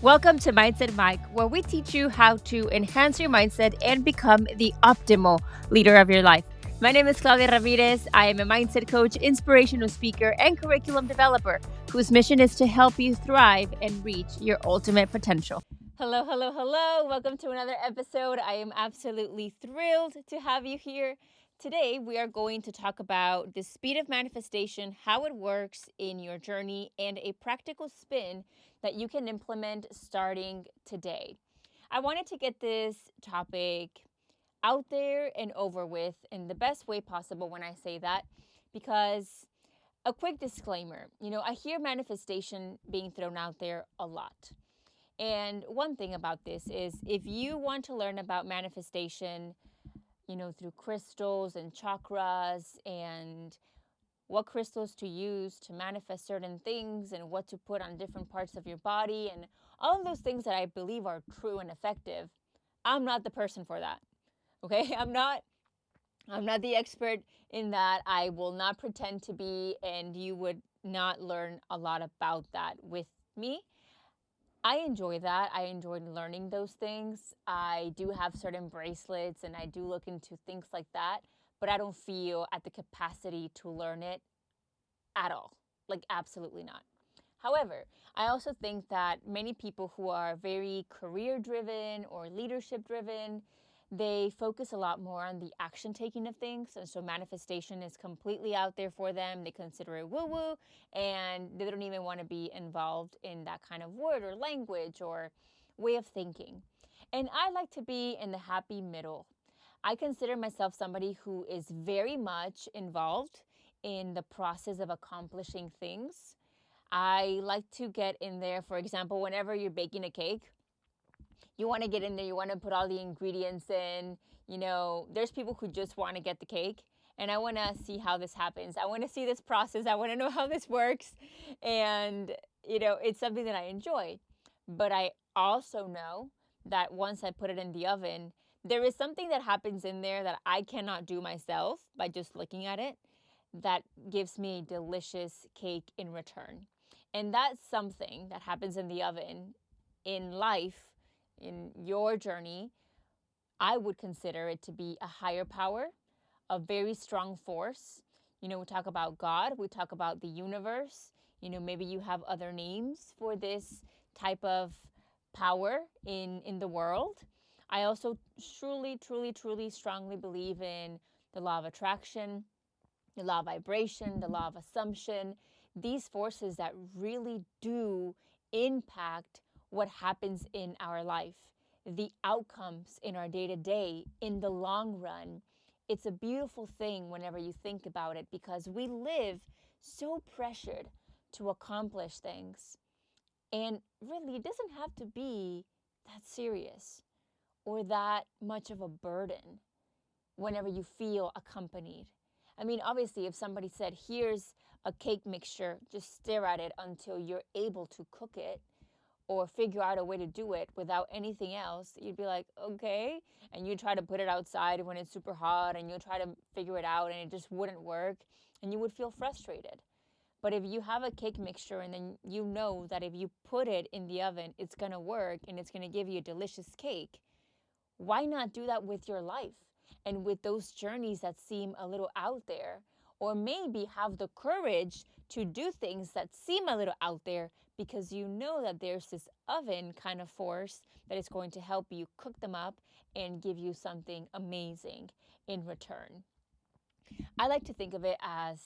Welcome to Mindset Mike, where we teach you how to enhance your mindset and become the optimal leader of your life. My name is Claudia Ramirez. I am a mindset coach, inspirational speaker, and curriculum developer whose mission is to help you thrive and reach your ultimate potential. Hello, hello, hello. Welcome to another episode. I am absolutely thrilled to have you here. Today, we are going to talk about the speed of manifestation, how it works in your journey, and a practical spin that you can implement starting today. I wanted to get this topic out there and over with in the best way possible when I say that, because a quick disclaimer, I hear manifestation being thrown out there a lot. And one thing about this is if you want to learn about manifestation, through crystals and chakras and what crystals to use to manifest certain things and what to put on different parts of your body and all of those things that I believe are true and effective, I'm not the person for that. Okay? I'm not the expert in that. I will not pretend to be, and you would not learn a lot about that with me. I enjoy that. I enjoy learning those things. I do have certain bracelets and I do look into things like that, but I don't feel at the capacity to learn it at all. Like, absolutely not. However, I also think that many people who are very career driven or leadership driven, they focus a lot more on the action taking of things. And so manifestation is completely out there for them. They consider it woo woo and they don't even want to be involved in that kind of word or language or way of thinking. And I like to be in the happy middle. I consider myself somebody who is very much involved in the process of accomplishing things. I like to get in there. For example, whenever you're baking a cake, you want to get in there, you want to put all the ingredients in. There's people who just want to get the cake, and I want to see how this happens. I want to see this process. I want to know how this works. And, it's something that I enjoy. But I also know that once I put it in the oven, there is something that happens in there that I cannot do myself by just looking at it that gives me a delicious cake in return. And that's something that happens in the oven in life, in your journey. I would consider it to be a higher power, a very strong force. We talk about God, we talk about the universe. Maybe you have other names for this type of power in the world. I also truly, truly, truly strongly believe in the law of attraction, the law of vibration, the law of assumption, these forces that really do impact what happens in our life, the outcomes in our day to day, in the long run. It's a beautiful thing whenever you think about it because we live so pressured to accomplish things. And really, it doesn't have to be that serious or that much of a burden whenever you feel accompanied. I mean, obviously, if somebody said, here's a cake mixture, just stare at it until you're able to cook it or figure out a way to do it without anything else, you'd be like, okay. And you try to put it outside when it's super hot and you'll try to figure it out and it just wouldn't work and you would feel frustrated. But if you have a cake mixture and then you know that if you put it in the oven, it's going to work and it's going to give you a delicious cake, why not do that with your life and with those journeys that seem a little out there? Or maybe have the courage to do things that seem a little out there because you know that there's this oven kind of force that is going to help you cook them up and give you something amazing in return. I like to think of it as,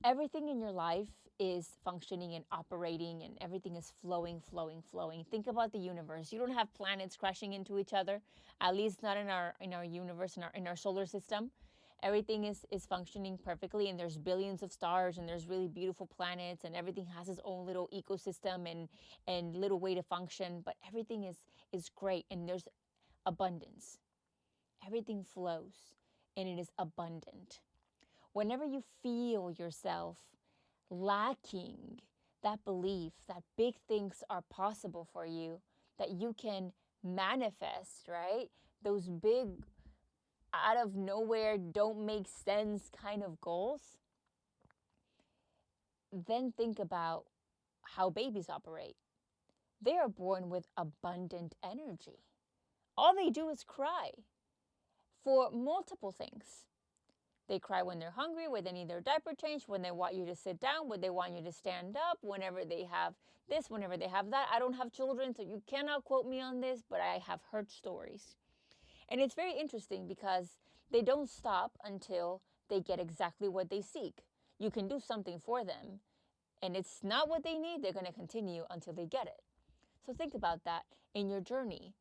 everything in your life is functioning and operating and everything is flowing, flowing, flowing. Think about the universe. You don't have planets crashing into each other, at least not in our universe, in our solar system. Everything is functioning perfectly and there's billions of stars and there's really beautiful planets and everything has its own little ecosystem and little way to function, but everything is great and there's abundance. Everything flows and it is abundant. Whenever you feel yourself lacking that belief that big things are possible for you, that you can manifest, right? Those big, out of nowhere, don't make sense kind of goals, then think about how babies operate. They are born with abundant energy. All they do is cry for multiple things. They cry when they're hungry, when they need their diaper changed, when they want you to sit down, when they want you to stand up, whenever they have this, whenever they have that. I don't have children, so you cannot quote me on this, but I have heard stories. And it's very interesting because they don't stop until they get exactly what they seek. You can do something for them, and it's not what they need, they're going to continue until they get it. So think about that in your journey.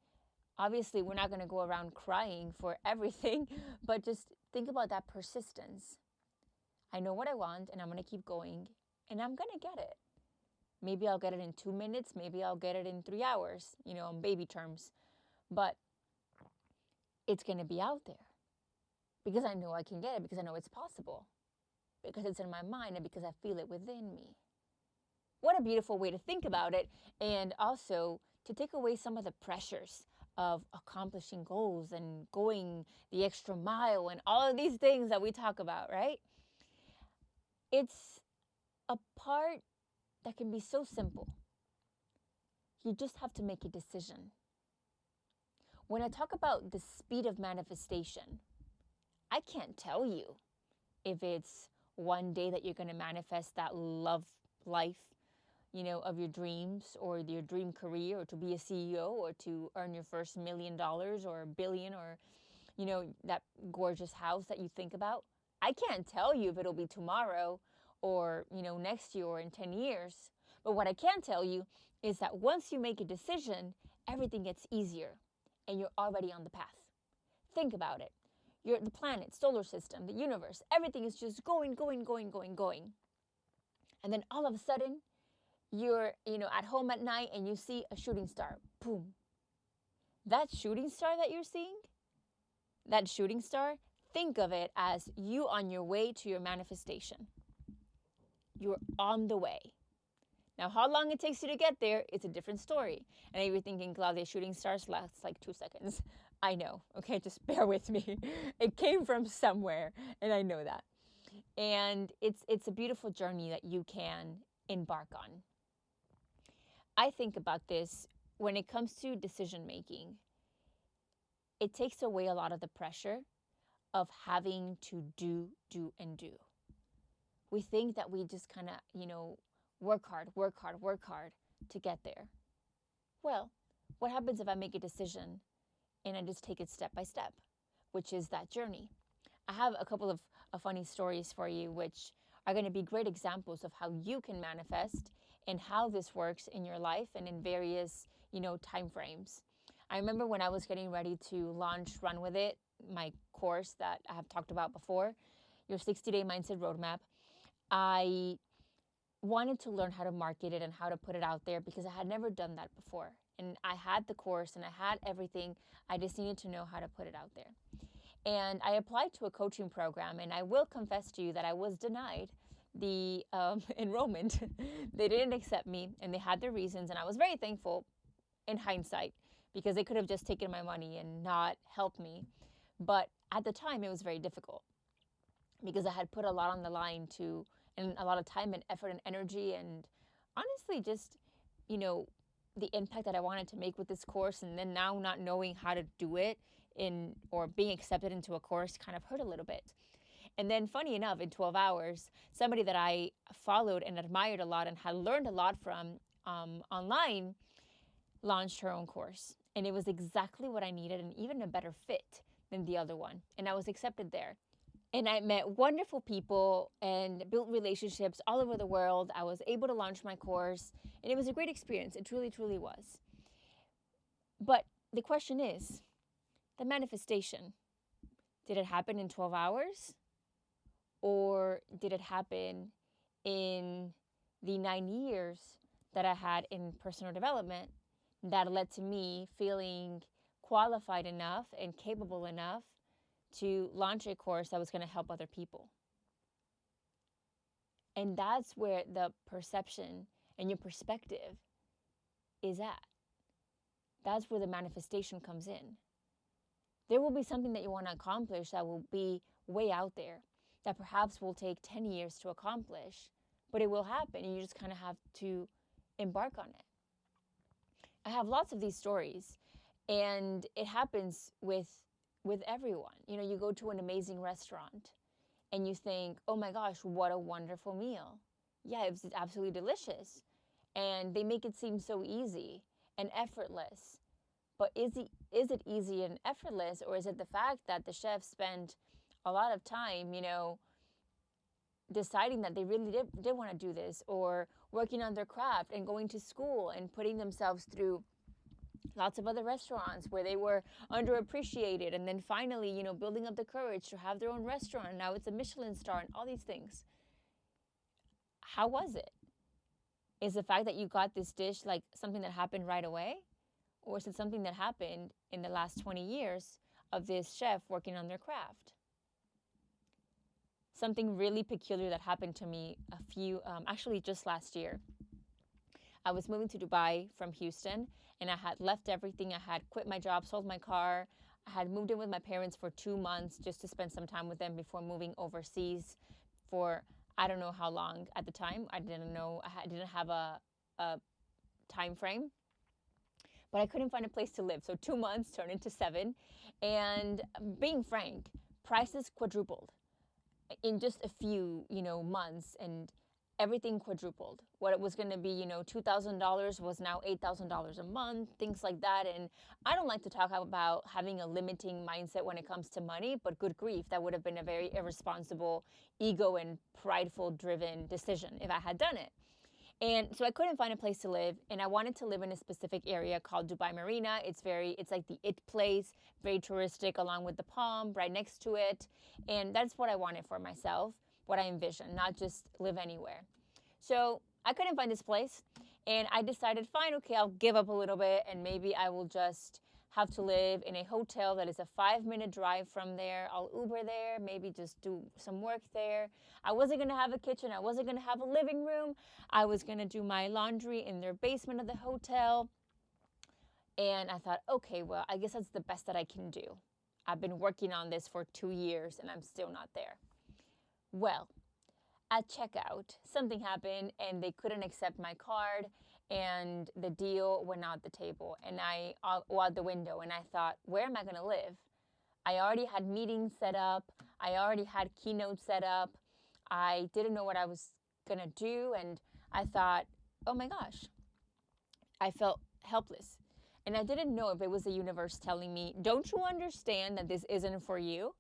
Obviously, we're not going to go around crying for everything, but just think about that persistence. I know what I want, and I'm going to keep going, and I'm going to get it. Maybe I'll get it in 2 minutes, maybe I'll get it in 3 hours, in baby terms. But it's going to be out there because I know I can get it, because I know it's possible, because it's in my mind, and because I feel it within me. What a beautiful way to think about it, and also to take away some of the pressures of accomplishing goals and going the extra mile and all of these things that we talk about, right? It's a part that can be so simple. You just have to make a decision. When I talk about the speed of manifestation, I can't tell you if it's one day that you're going to manifest that love life, of your dreams, or your dream career, or to be a CEO, or to earn your first $1 million or a billion, or, that gorgeous house that you think about. I can't tell you if it'll be tomorrow or, next year or in 10 years. But what I can tell you is that once you make a decision, everything gets easier and you're already on the path. Think about it. The planet, solar system, the universe, everything is just going. And then all of a sudden, you're, at home at night and you see a shooting star. Boom. That shooting star that you're seeing, think of it as you on your way to your manifestation. You're on the way. Now, how long it takes you to get there, it's a different story. And you're thinking, Claudia, shooting stars lasts like 2 seconds. I know, okay? Just bear with me. It came from somewhere, and I know that. And it's a beautiful journey that you can embark on. I think about this when it comes to decision making. It takes away a lot of the pressure of having to do. We think that we just kind of, work hard to get there. Well, what happens if I make a decision and I just take it step by step, which is that journey? I have a couple of funny stories for you, which are going to be great examples of how you can manifest and how this works in your life and in various, time frames. I remember when I was getting ready to launch Run With It, my course that I have talked about before, your 60-day mindset roadmap. I wanted to learn how to market it and how to put it out there because I had never done that before. And I had the course and I had everything. I just needed to know how to put it out there. And I applied to a coaching program, and I will confess to you that I was denied the enrollment. They didn't accept me, and they had their reasons, and I was very thankful in hindsight because they could have just taken my money and not helped me. But at the time, it was very difficult because I had put a lot on the line and a lot of time and effort and energy, and honestly just, the impact that I wanted to make with this course, and then now not knowing how to do it or being accepted into a course kind of hurt a little bit. And then funny enough, in 12 hours, somebody that I followed and admired a lot and had learned a lot from online launched her own course. And it was exactly what I needed and even a better fit than the other one. And I was accepted there. And I met wonderful people and built relationships all over the world. I was able to launch my course, and it was a great experience. It truly, truly was. But the question is, the manifestation, did it happen in 12 hours? Or did it happen in the 9 years that I had in personal development that led to me feeling qualified enough and capable enough to launch a course that was going to help other people? And that's where the perception and your perspective is at. That's where the manifestation comes in. There will be something that you want to accomplish that will be way out there, that perhaps will take 10 years to accomplish, but it will happen. You just kind of have to embark on it. have lots of these stories, and it happens with everyone. You know, you go to an amazing restaurant and you think, oh my gosh, what a wonderful meal. Yeah, it was absolutely delicious. And they make it seem so easy and effortless. But is it easy and effortless, or is it the fact that the chef spent a lot of time, you know, deciding that they really did want to do this, or working on their craft and going to school and putting themselves through lots of other restaurants where they were underappreciated, and then finally, you know, building up the courage to have their own restaurant, and now it's a Michelin star and all these things. How was it? Is the fact that you got this dish like something that happened right away? Or is it something that happened in the last 20 years of this chef working on their craft? Something really peculiar that happened to me actually just last year. I was moving to Dubai from Houston, and I had left everything. I had quit my job, sold my car. I had moved in with my parents for 2 months just to spend some time with them before moving overseas for I don't know how long at the time. I didn't know. I didn't have a time frame. But I couldn't find a place to live. So 2 months turned into 7. And being frank, prices quadrupled in just a few, you know, months, and everything quadrupled. What it was going to be, you know, $2,000 was now $8,000 a month, things like that. And I don't like to talk about having a limiting mindset when it comes to money, but good grief, that would have been a very irresponsible, ego and prideful driven decision if I had done it. And so I couldn't find a place to live, and I wanted to live in a specific area called Dubai Marina. It's like the it place, very touristic, along with the Palm right next to it. And that's what I wanted for myself, what I envisioned, not just live anywhere. So I couldn't find this place, and I decided, fine, okay, I'll give up a little bit, and maybe I will just have to live in a hotel that is a 5-minute drive from there. I'll Uber there, maybe just do some work there. I wasn't going to have a kitchen. I wasn't going to have a living room. I was going to do my laundry in their basement of the hotel. And I thought, okay, well, I guess that's the best that I can do. I've been working on this for 2 years and I'm still not there. Well, at checkout, something happened and they couldn't accept my card, and the deal went out the table and out the window. And I thought, where am I going to live? I already had meetings set up. I already had keynotes set up. I didn't know what I was going to do. And I thought, oh my gosh, I felt helpless. And I didn't know if it was the universe telling me, don't you understand that this isn't for you?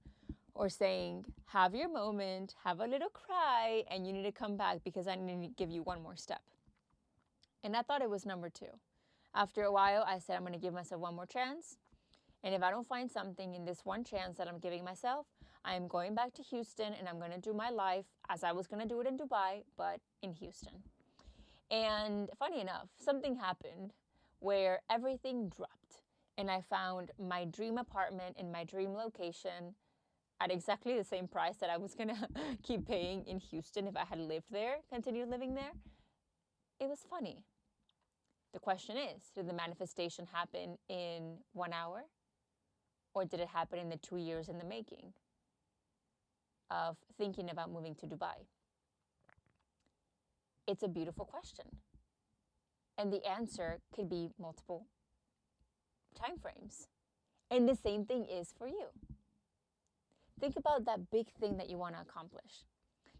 Or saying, have your moment, have a little cry, and you need to come back because I need to give you one more step. And I thought it was number 2. After a while, I said, I'm going to give myself one more chance. And if I don't find something in this one chance that I'm giving myself, I am going back to Houston and I'm going to do my life as I was going to do it in Dubai, but in Houston. And funny enough, something happened where everything dropped. And I found my dream apartment in my dream location at exactly the same price that I was going to keep paying in Houston if I had lived there, continued living there. It was funny. The question is, did the manifestation happen in 1 hour? Or did it happen in the 2 years in the making of thinking about moving to Dubai? It's a beautiful question. And the answer could be multiple time frames. And the same thing is for you. Think about that big thing that you want to accomplish.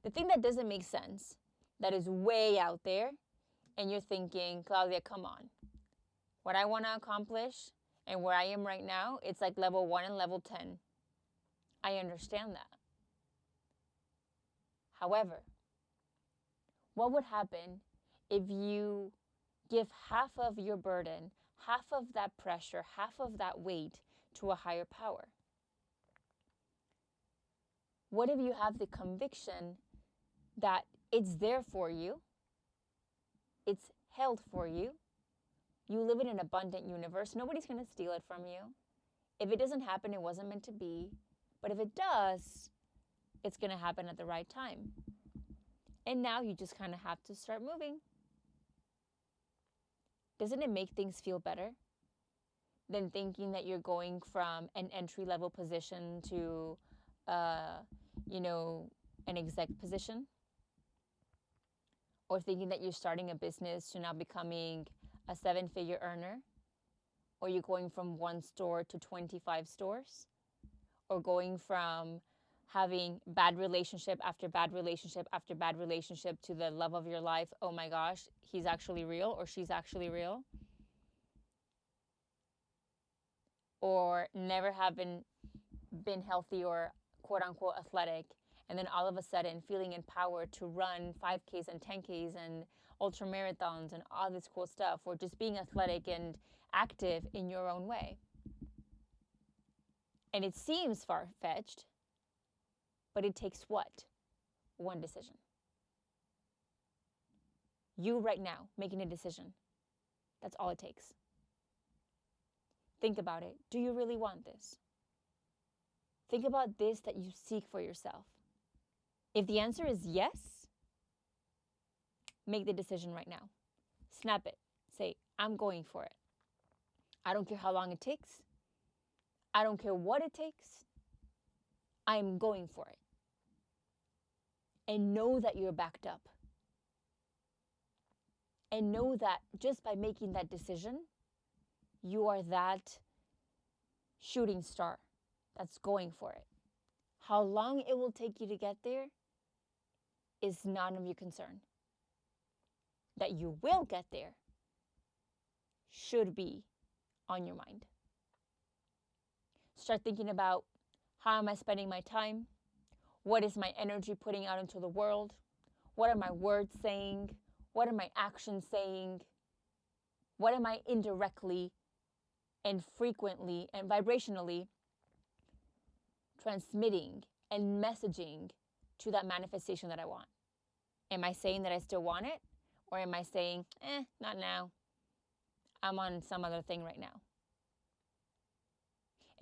The thing that doesn't make sense, that is way out there, and you're thinking, Claudia, come on. What I want to accomplish and where I am right now, it's like level 1 and level 10. I understand that. However, what would happen if you give half of your burden, half of that pressure, half of that weight to a higher power? What if you have the conviction that it's there for you, it's held for you, you live in an abundant universe, nobody's going to steal it from you. If it doesn't happen, it wasn't meant to be. But if it does, it's going to happen at the right time. And now you just kind of have to start moving. Doesn't it make things feel better than thinking that you're going from an entry-level position to an exec position? Or thinking that you're starting a business to now becoming a 7-figure earner? Or you're going from one store to 25 stores? Or going from having bad relationship after bad relationship after bad relationship to the love of your life? Oh my gosh, he's actually real or she's actually real. Or never having been healthy or quote unquote athletic, and then all of a sudden feeling empowered to run 5Ks and 10Ks and ultra marathons and all this cool stuff, or just being athletic and active in your own way. And it seems far-fetched, but it takes what? One decision. You right now making a decision. That's all it takes. Think about it. Do you really want this? Think about this that you seek for yourself. If the answer is yes, make the decision right now. Snap it. Say, I'm going for it. I don't care how long it takes. I don't care what it takes. I am going for it. And know that you're backed up. And know that just by making that decision, you are that shooting star that's going for it. How long it will take you to get there is none of your concern. That you will get there should be on your mind. Start thinking about, how am I spending my time? What is my energy putting out into the world? What are my words saying? What are my actions saying? What am I indirectly and frequently and vibrationally transmitting and messaging to that manifestation that I want? Am I saying that I still want it? Or am I saying, not now. I'm on some other thing right now.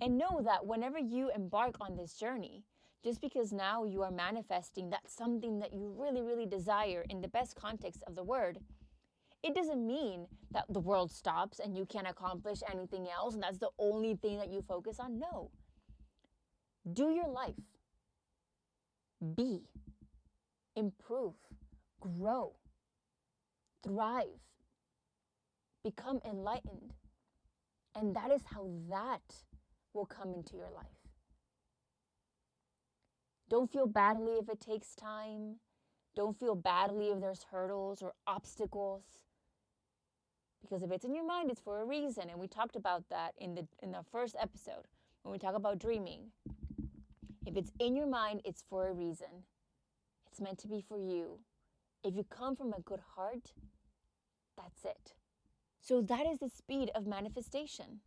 And know that whenever you embark on this journey, just because now you are manifesting that something that you really, really desire in the best context of the word, it doesn't mean that the world stops and you can't accomplish anything else and that's the only thing that you focus on. No. Do your life. Be. Improve. Grow. Thrive. Become enlightened. And that is how that will come into your life. Don't feel badly if it takes time. Don't feel badly if there's hurdles or obstacles. Because if it's in your mind, it's for a reason. And we talked about that in the first episode when we talk about dreaming. If it's in your mind, it's for a reason. It's meant to be for you. If you come from a good heart, that's it. So that is the speed of manifestation.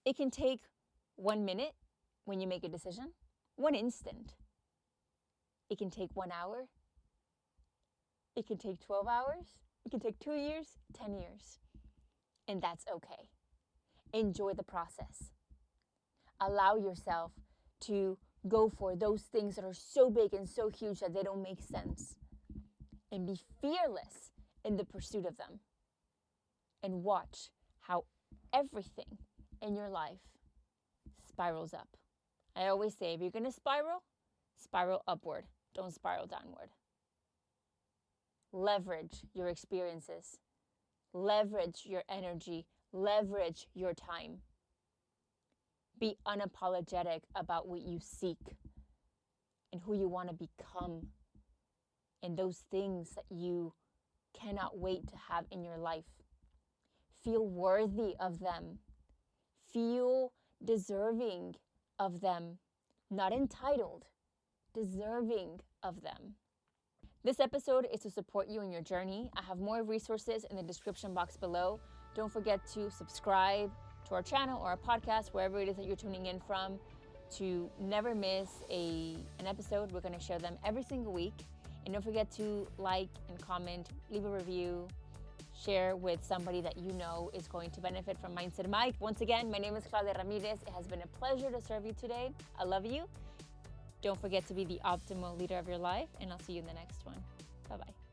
It can take 1 minute when you make a decision, 1 instant. It can take 1 hour. It can take 12 hours. It can take 2 years, 10 years. And that's okay. Enjoy the process. Allow yourself to go for those things that are so big and so huge that they don't make sense. And be fearless in the pursuit of them. And watch how everything in your life spirals up. I always say, if you're going to spiral upward. Don't spiral downward. Leverage your experiences. Leverage your energy. Leverage your time. Be unapologetic about what you seek and who you want to become and those things that you cannot wait to have in your life. Feel worthy of them. Feel deserving of them. Not entitled, deserving of them. This episode is to support you in your journey. I have more resources in the description box below. Don't forget to subscribe to our channel or our podcast, wherever it is that you're tuning in from, to never miss an episode. We're going to share them every single week. And don't forget to like and comment, leave a review, share with somebody that you know is going to benefit from Mindset Mike. Once again, my name is Claudia Ramirez. It has been a pleasure to serve you today. I love you. Don't forget to be the optimal leader of your life, and I'll see you in the next one. Bye-bye.